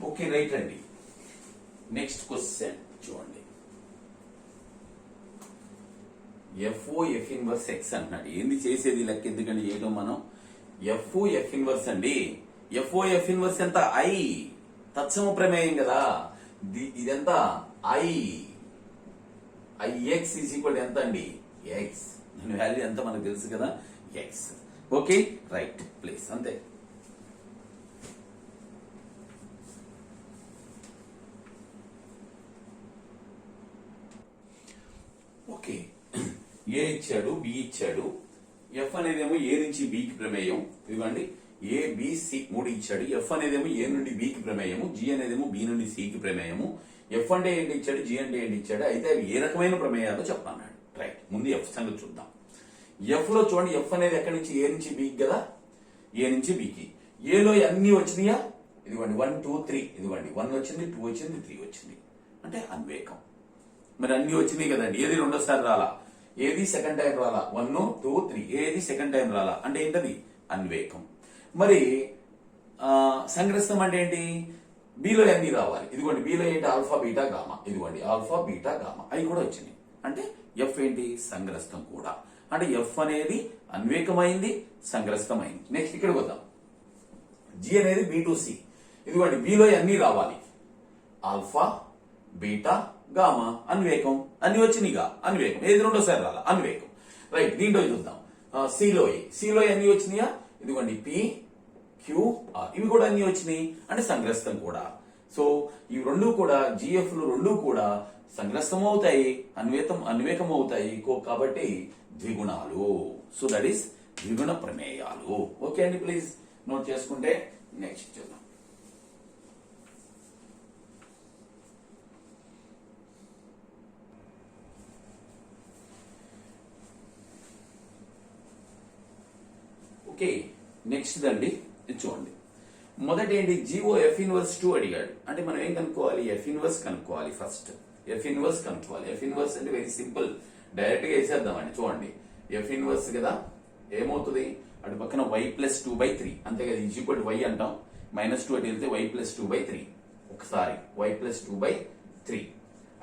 Okay right అండి. Next question చూడండి. FO F inverse X అంటున్నాడు. ఏంది చేసేది లెక్క ఎందుకంటే చేయడం మనం. ఎఫ్ఓ ఎఫ్ ఇన్వర్స్ అండి. ఎఫ్ఓ ఎఫ్ ఇన్వర్స్ ఎంత? ఐ. తత్సమ ప్రమేయం కదా ఇదెంత? ఐ. ఐఎక్స్ ఈజ్ ఈక్వల్ ఎంత అండి? ఎక్స్. దాని వాల్యూ ఎంత మనకు తెలుసు కదా, ఎక్స్. Okay right please. అంతే. ఓకే, ఏ ఇచ్చాడు, బి ఇచ్చాడు. ఎఫ్ అనేదేమో ఏ నుంచి బికి ప్రమేయం. ఇదిగోండి ఏ బి సి మూడు ఇచ్చాడు. ఎఫ్ అనేదేమో ఏ నుండి బికి ప్రమేయము, జి అనేదేమో బి నుండి సికి ప్రమేయము. ఎఫ్ అంటే ఏంటి ఇచ్చాడు, జి అంటే ఏంటి ఇచ్చాడు. అయితే అవి ఏ రకమైన ప్రమేయాలో చెప్పన్నాడు. రైట్, ముందు ఎఫ్ సంగతి చూద్దాం. ఎఫ్ లో చూడండి, ఎఫ్ అనేది ఎక్కడి నుంచి? ఏ నుంచి బికి కదా, ఏ నుంచి బికి. ఏలో అన్ని వచ్చినాయా? ఇదిగోండి 1 2 3. ఇదిగోండి 1 వచ్చింది, 2 వచ్చింది, 3 వచ్చింది. అంటే అన్వేకం. మరి అన్ని వచ్చినాయి కదండి. ఏది రెండోసారి రాలా, ఏది సెకండ్ టైం రాలా. 1 2 3 ఏది సెకండ్ టైం రాలా. అంటే ఏంటది? అన్వేకం. మరి సంగ్రస్తం అంటే ఏంటి? బిలో అన్ని రావాలి. ఇదిగోండి బిలో ఏంటి? Alpha beta gamma. ఇదిగోండి ఆల్ఫా బీటా గామా అవి కూడా వచ్చినాయి. అంటే ఎఫ్ ఏంటి? సంగ్రస్తం కూడా. అంటే ఎఫ్ అనేది అన్వేకమైంది, సంగ్రస్తమైంది. నెక్స్ట్ ఇక్కడ వద్దాం. జి అనేది బి టు సి. ఇదిగోండి బిలో అన్ని రావాలి. ఆల్ఫా బీటా గామా అన్వేకం. అన్ని వచ్చినాయిగా, అన్వేకం. ఏది రెండోసారి రాలా, అన్వేకం. రైట్, దీంట్లో చూద్దాం. సిలో అన్ని వచ్చినాయా? ఇదిగోండి పి క్యూ ఆర్ ఇవి కూడా అన్ని వచ్చినాయి. అంటే సంగ్రస్తం కూడా. సో ఇవి రెండు కూడా జిఎఫ్ లు రెండు కూడా సంగ్రస్తం అవుతాయి, అన్వేకం అవుతాయి. కాబట్టి ద్విగుణాలు. సో దట్ ఈస్ ద్విగుణ ప్రమేయాలు. ఓకే అండి, ప్లీజ్ నోట్ చేసుకుంటే నెక్స్ట్ చూద్దాం. ఓకే, నెక్స్ట్ అండి చూడండి. మొదటి ఏంటి? జీవో ఎఫ్ ఇన్వర్స్ 2 అడిగాడు. అంటే మనం ఏం కనుక్కోవాలి? ఎఫ్ ఇన్వర్స్ కనుక్కోవాలి. ఫస్ట్ ఎఫ్ ఇన్వర్స్ కనుక్కోవాలి. ఎఫ్ ఇన్వర్స్ అంటే వెరీ సింపుల్, డైరెక్ట్ గా వేసేద్దామండి. చూడండి ఎఫ్ ఇన్వర్స్ కదా, ఏమవుతుంది? అటు పక్కన y ప్లస్ 2/3 అంతే కదా, ఈజ్ ఈక్వల్ టు y అంటాం. -2 అటు వెళ్తే y ప్లస్ 2/3. ఒకసారి y ప్లస్ 2/3.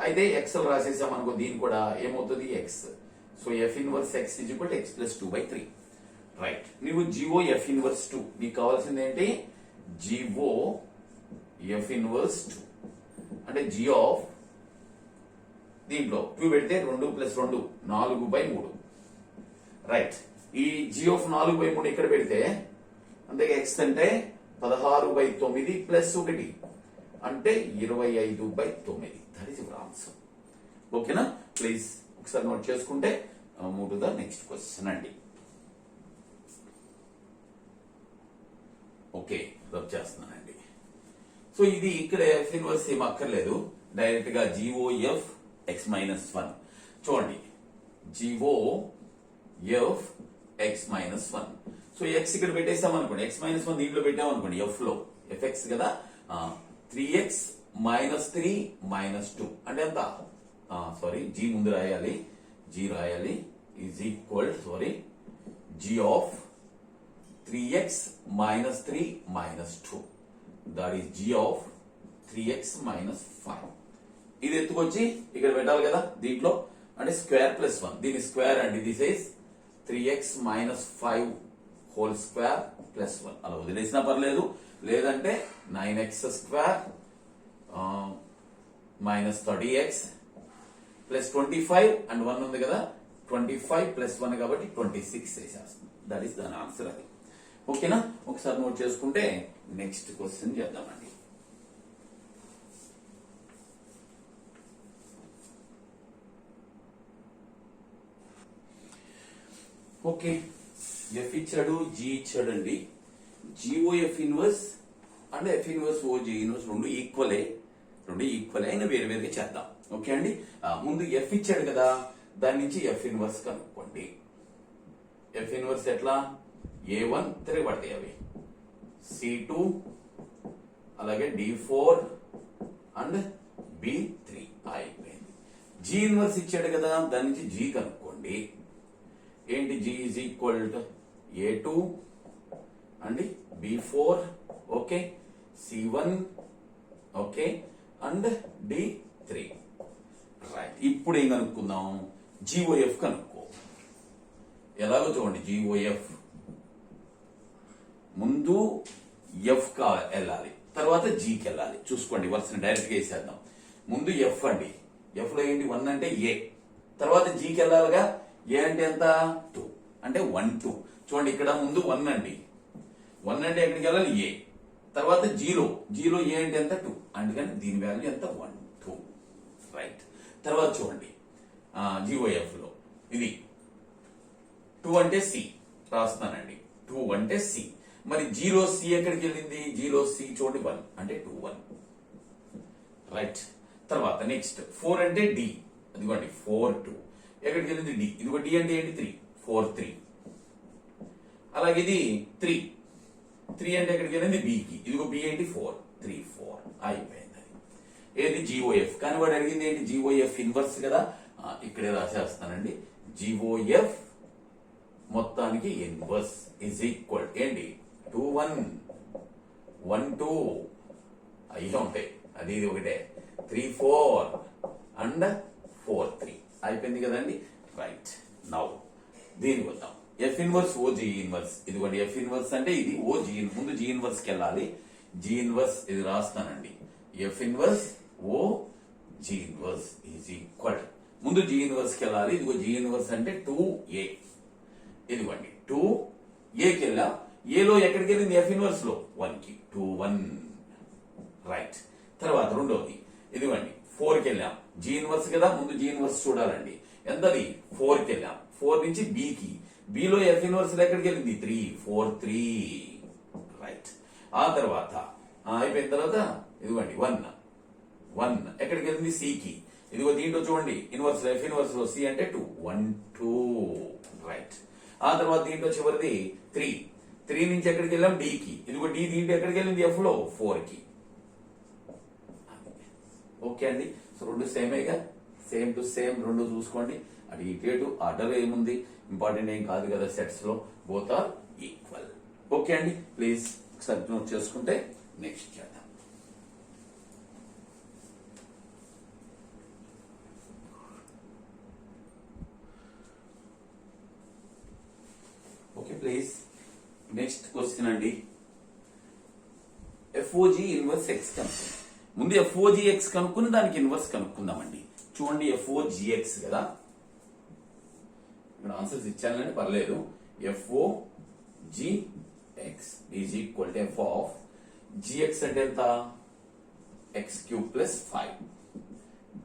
అయితే ఎక్స్ రాసేసాం అనుకో, దీని కూడా ఏమవుతుంది? X. So F inverse X is equal to X plus 2/3. Right, నువ్వు జివో ఎఫ్ ఇన్వర్స్ 2 నీకు కావాల్సింది ఏంటి? జివో ఎఫ్ ఇన్వర్స్ 2 అంటే జి ఆఫ్ దీంట్లో 2 పెడితే 2 + 2 4/3. రైట్, ఈ జి ఆఫ్ 4/3 ఇక్కడ పెడితే అంతే. ఎక్స్ అంటే 16/9 + 1 అంటే 25/9. That is your answer. ఓకేనా? ప్లీజ్ ఒకసారి నోట్ చేసుకుంటే move to the next question అండి. ఓకే, రబ్ చేస్తున్నానండి. సో ఇది ఇక్కడ ఎఫ్ ఇన్వర్స్ ఏం అక్కర్లేదు, డైరెక్ట్ గా జిఓఎఫ్ ఎక్స్ -1. చూడండి జిఓఎఫ్ ఎక్స్ -1. సో ఎక్స్ ఇక్కడ పెట్టేసాం అనుకోండి, ఎక్స్ -1 దీంట్లో పెట్టాం అనుకోండి. ఎఫ్ లో ఎఫ్ఎక్స్ కదా, 3x - 3 - 2 అంటే ఎంత? సారీ, జీ ముందు రాయాలి, జీ రాయాలి. Is equal g of 3x - 3 - 2. that is g of 3x - 5. ఇది ఎత్తుకొచ్చి ఇక్కడ పెట్టాలి కదా దీంట్లో. అంటే స్క్వేర్ ప్లస్ 1, దీని స్క్వేర్ అండి. This is 3x - 5 whole square plus 1. అలా వదిలేసినా పర్లేదు, లేదంటే 9x² -30x ప్లస్ 25 అండ్ 1 ఉంది కదా, 25 + 1 కాబట్టి 26 వేసేస్తుంది. దట్ ఈస్ దాని ఆన్సర్. అది ఓకేనా? ఒకసారి నోట్ చేసుకుంటే నెక్స్ట్ క్వశ్చన్ చేద్దామండి. ఓకే, ఎఫ్ ఇచ్చాడు, జీ ఇచ్చాడండి. G o f inverse and f inverse o g inverse రెండు ఈక్వలే అయినా వేరు వేరుగా చేద్దాం. ఓకే అండి, ముందు ఎఫ్ ఇచ్చాడు కదా, దాని నుంచి ఎఫ్ ఇన్వర్స్ కనుక్కోండి. ఎఫ్ ఇన్వర్స్ ఎట్లా? A1 తిరగబడతాయి అవి, C2 అలాగే D4 అండ్ B3 అయిపోయింది. జీ ఇన్వర్స్ ఇచ్చాడు కదా, దాని నుంచి జీ కనుక్కోండి. ఏంటి? G is equal to A2 and B4. Okay, C1 okay and D3 right. ఇప్పుడు ఏం కనుక్కుందాం, జిఓఎఫ్ కనుక్కో. ఎలాగో చూడండి, జిఓఎఫ్ ముందు ఎఫ్ కా వెళ్ళాలి, తర్వాత జీకి వెళ్ళాలి. చూసుకోండి, వరుసని డైరెక్ట్ గా వేసేద్దాం. ముందు ఎఫ్ అండి, ఎఫ్ లో ఏంటి 1 అంటే ఏ, తర్వాత జీకి వెళ్ళాలిగా. ఏ అంటే ఎంత 2 అంటే 1 2. చూడండి ఇక్కడ ముందు 1 అండి, 1 అంటే ఎక్కడికి వెళ్ళాలి ఏ, తర్వాత జీలో ఏ అంటే ఎంత 2, అందుకని దీని వాల్యూ ఎంత 1 2 రైట్. తర్వాత చూడండి జిఓఎఫ్ లో ఇది 2 అంటే సి రాస్తానండి, 2 అంటే సి. మరి జీరో సి ఎక్కడికి వెళ్ళింది, జీరో సి చూడండి 1 అంటే 2 1 రైట్. తర్వాత నెక్స్ట్ 4 అంటే డి, అదిగోండి 4 2 ఎక్కడికి వెళ్ళింది డి, ఇదిగో డి అంటే ఏంటి 3 4 3. అలాగే ఇది 3 అంటే ఎక్కడికి వెళ్ళింది బికి, ఇదిగో బి ఏంటి 4 3 4 అయిపోయింది. ఏది జిఓఎఫ్, కానీ వాడు అడిగింది ఏంటి జిఓఎఫ్ ఇన్వర్స్ కదా, ఇక్కడే రాసేస్తానండి. జిఓఎఫ్ మొత్తానికి ఇన్వర్స్ ఇజ్ ఈక్వల్ ఏంటి 2 1 1 2 అయ్యే ఉంటాయి, అది ఇది ఒకటే 3 4 అండ్ 4 3 అయిపోయింది కదండి రైట్. నౌ దీనికి వద్దాం, F inverse O G inverse. ఇదిగోండి ఎఫ్ ఇన్వర్స్ అంటే ఇది ఓ జి, ముందు జి ఇన్వర్స్ కి వెళ్ళాలి. జి ఇన్వర్స్ ఇది రాస్తానండి, F inverse O G inverse is equal, ముందు జి ఇన్వర్స్ కి వెళ్ళాలి. ఇదిగో జి ఇన్వర్స్ అంటే 2a, ఇదిగోండి 2a కి వెళ్ళాం. ఏలో ఎక్కడికి వెళ్ళింది ఎఫ్ ఇన్వర్స్ లో 1 కి 2 1 రైట్. తర్వాత రెండోది ఇదిగోండి 4 కి వెళ్ళాం, జి ఇన్వర్స్ కదా, ముందు జి ఇన్వర్స్ చూడాలండి. ఎంతది 4 కి వెళ్ళాం, 4 నుంచి బికి, బిలో ఎఫ్ ఇన్వర్స్ ఎక్కడికి వెళ్ళింది 3 4 3 రైట్. ఆ తర్వాత అయిపోయిన తర్వాత ఇదిగోండి 1 ఎక్కడికి వెళ్ళింది సికి, ఇదిగో దీంట్లో చూడండి ఇన్వర్స్ ఎఫ్ ఇన్వర్స్ లో సి అంటే 2 1 2 రైట్. ఆ తర్వాత దీంట్లో చివరిది 3 నుంచి ఎక్కడికి వెళ్ళాం డికి, ఇదిగో డి దీంట్లో ఎక్కడికి వెళ్ళింది ఎఫ్ లో 4 కి. ఓకే అండి, సో రెండు సేమేగా, సేమ్ టు సేమ్ రెండు చూసుకోండి. అటు ఇటు ఆర్డర్ ఏముంది, ఇంపార్టెంట్ ఏం కాదు కదా సెట్స్ లో, బోత్ ఆర్ ఈక్వల్. ఓకే అండి, ప్లీజ్ ఒకసారి నోట్ చేసుకుంటే నెక్స్ట్ చేద్దాం. ఓకే ప్లీజ్, నెక్స్ట్ క్వశ్చన్ అండి, ఎఫ్ఓజి ఇన్వర్స్ ఎక్స్ కనుక్కుందాం. ముందు ఎఫ్ఓజి ఎక్స్ కనుక్కుని దానికి ఇన్వర్స్ కనుక్కుందామండి. చూడండి ఎఫ్ఓజిఎక్స్ కదా, ఇక్కడ ఆన్సర్స్ ఇచ్చానండి పర్లేదు. FOGX is equal to F of GX అంటే ఎంత x³ + 5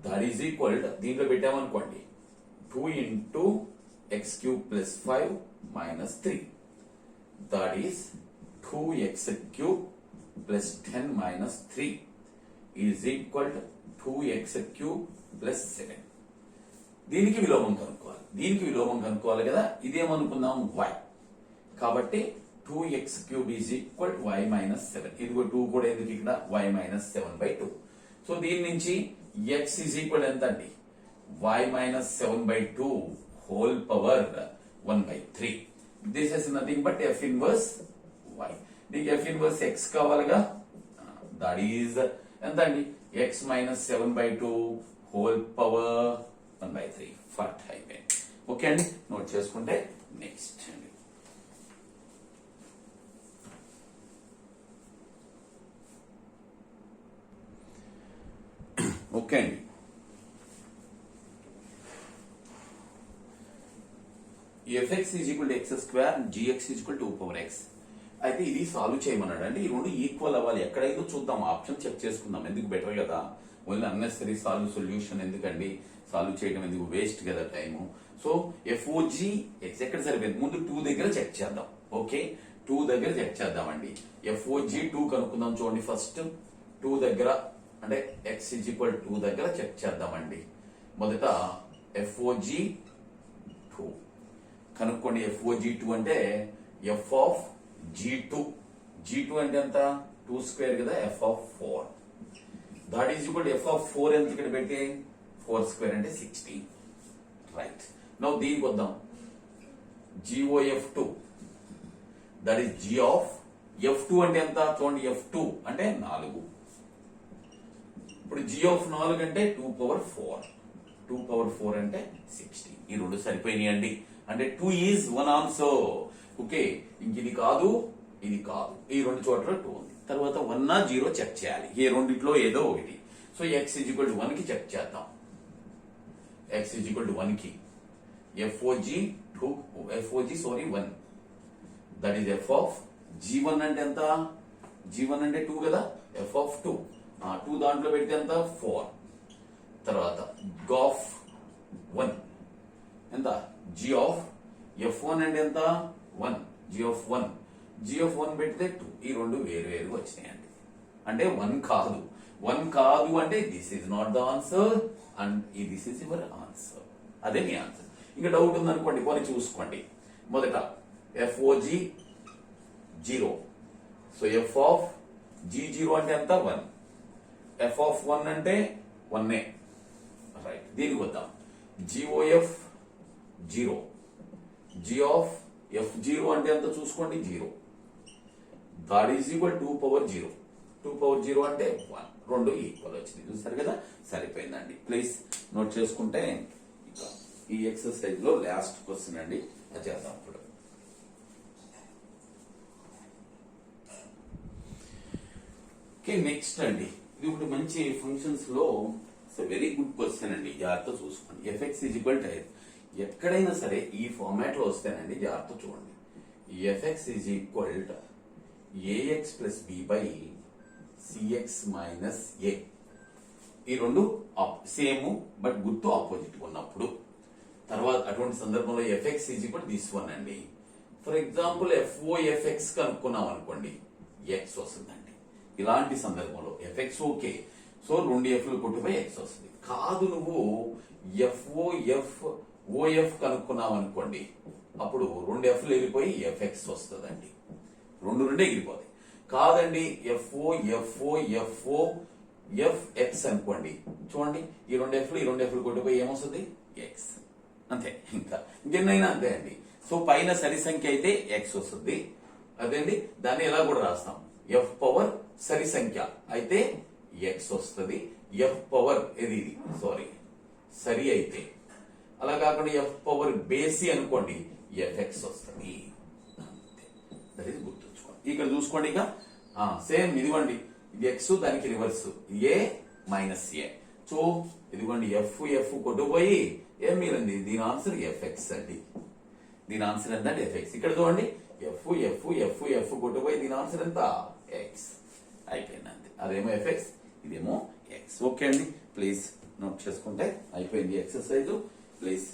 that is equal to, దీంట్లో పెట్టామనుకోండి 2 into x³ + 5 minus 3 that is 2x³ + 10 minus 3 is equal to 2x³ + 7. దీనికి విలోమం కనుక్కోవాలి కదా. ఇదేమనుకున్నాం y, కాబట్టి 2x³ is equal to y minus 7. ఇదిగో 2 కూడా ఎందుకు ఇక్కడ, y minus 7/2. సో దీని నుంచి x is equal ఎంత అండి, y minus 7/2 whole power 1/3. This is nothing but f inverse y. దీనికి f inverse x కావాలిగా, that is ఎంత అండి, x minus 7/2 whole power 1/3 ఫట్ అయిపోయింది. ఓకే అండి, నోట్ చేసుకుంటే నెక్స్ట్ అండి. ఓకే అండి, fx is equal to x² and gx is equal to 2 power x. అయితే ఇది సాల్వ్ చేయమన్నాడు అంటే ఈ రెండు ఈక్వల్ అవ్వాలి. ఎక్కడైతే చూద్దాం, ఆప్షన్ చెక్ చేసుకుందాం, ఎందుకు బెటర్ కదా. ఓన్లీ అన్నెసరీ సొల్యూషన్ ఎందుకండి, సాల్వ్ చేయడం ఎందుకు, వేస్ట్ కదా టైము. సో ఎఫ్ఓజి ఎక్స్ ఎక్కడ సరిపోయింది, ముందు 2 దగ్గర చెక్ చేద్దాం. ఓకే 2 దగ్గర చెక్ చేద్దామండి. ఎఫ్ఓజి 2 కనుక్కుందాం. చూడండి ఫస్ట్ 2 దగ్గర అంటే x is equal to 2 దగ్గర చెక్ చేద్దామండి. మొదట ఎఫ్ఓజి 2 కనుక్కోండి. ఎఫ్ఓజి2 అంటే ఎఫ్ ఆఫ్ G2 అంటే ఎంత 2² కదా, F of 4 that is equal to F of 4 ఎంత ఇక్కడ పెట్టి 4² అంటే 16 రైట్. నౌ దీనికి వద్దాం, GOF2 that is G of F2 అంటే ఎంత చూడండి, F2 అంటే 4 ఇప్పుడు g ఆఫ్ 4 అంటే 2 పవర్ 4, 2 పవర్ 4 అంటే 60. ఈ రెండు సరిపోయినాయండి. అంటే 2 ఈజ్ 1 ఆన్సర్. ఓకే, ఇంక ఇది కాదు, ఇది కాదు, ఈ రెండు చోట్ల 2 ఉంది. తర్వాత 1 0 చెక్ చేయాలి, ఏ రెండిట్లో ఏదో ఒకటి. So x is equal to 1 కి చెక్ చేద్దాం. x ఈజ్ ఈక్వల్ టు 1 కి FOG 1, that is f of g1 అంటే ఎంత, g1 అంటే 2 కదా, f ఆఫ్ 2, 2 దాంట్లో పెడితే ఎంత 4. తర్వాత g ఆఫ్ 1 ఎంత, g ఆఫ్ f1 అంటే ఎంత 1, g ఆఫ్ 1, g ఆఫ్ 1 పెడితే 2. ఈ రెండు వేరు వేరు వచ్చినాయండి. అంటే 1 కాదు, 1 కాదు అంటే this is not the answer and this is your answer. అదే మీ ఆన్సర్. ఇంకా డౌట్ ఉందనుకోండి, కొన్ని చూసుకోండి. మొదట FOG 0, so f of g0 అంటే ఎంత 1, f ఆఫ్ 1 అంటే 1, రైట్. దీనికి వద్దాం. GOF 0, g ఆఫ్ f0 అంటే ఎంత చూసుకోండి 0, that is equal 2 power 0, 2 power 0 అంటే 1, రెండు ఈక్వల్ వచ్చింది. చూసారు కదా, సరిపోయిందండి. ప్లీజ్ నోట్ చేసుకుంటే ఇక ఈ ఎక్సర్సైజ్ లో లాస్ట్ క్వశ్చన్ అండి, అది చేద్దాం ఇప్పుడు. ఓకే, నెక్స్ట్ అండి, ఇది ఒకటి మంచి ఫంక్షన్స్ లో వెరీ గుడ్ క్వశ్చన్ అండి, జాగ్రత్త చూసుకోండి. fx ఈజ్ ఈక్వల్ టు, ఎక్కడైనా సరే ఈ ఫార్మాట్ లో వస్తేనండి జాగ్రత్త చూడండి. fx is equal to ax plus b by cx minus a. ఈ రెండు సేమ్ బట్ గుర్తు ఆపోజిట్ ఉన్నప్పుడు, తర్వాత అటువంటి సందర్భంలో fx is equal this one అండి. ఫర్ ఎగ్జాంపుల్ FOFX కనుక్కున్నాం అనుకోండి, x వస్తుందండి. ఇలాంటి సందర్భంలో fx ఓకే, సో రెండు fలు కొట్టుపై x వస్తుంది. కాదు నువ్వు OF కనుక్కున్నాం అనుకోండి, అప్పుడు రెండు fలు వెళ్ళిపోయి fx వస్తుందండి. రెండు ఎగిరిపోతాయి. కాదండి FX అనుకోండి, చూడండి ఈ రెండు fలు కొట్టుపోయి ఏమొస్తుంది x, అంతే. ఇంకా ఇంకెన్నైనా అంతే అండి. సో పైన సరి సంఖ్య అయితే x వస్తుంది, అదేండి. దాన్ని ఎలా కూడా రాస్తాం, f పవర్ సరి సంఖ్య అయితే x వస్తుంది, f పవర్ ఇది సారీ సరి అయితే, అలా కాకుండా f పవర్ బేసి అనుకోండి fx వస్తుంది, అంతే. దట్ ఈస్ గుర్తుంచుకోండి. ఇక్కడ చూసుకోండి, ఇక సేమ్ ఇదిగోండి, ఇది x, దానికి reverse a minus a. So ఇదిగోండి f కొట్టుపోయి ఏం మిగిలింది, దీని ఆన్సర్ fx అండి. దీని ఆన్సర్ ఎంత అంటే fx. ఇక్కడ చూడండి f కొట్టుపోయి దీని ఆన్సర్ ఎంత x, అయిపోయింది అంతే. అదేమో fx, ఇదేమో x. ఓకే అండి, ప్లీజ్ నోట్ చేసుకుంటే అయిపోయింది ఎక్సర్సైజ్. ప్లీజ్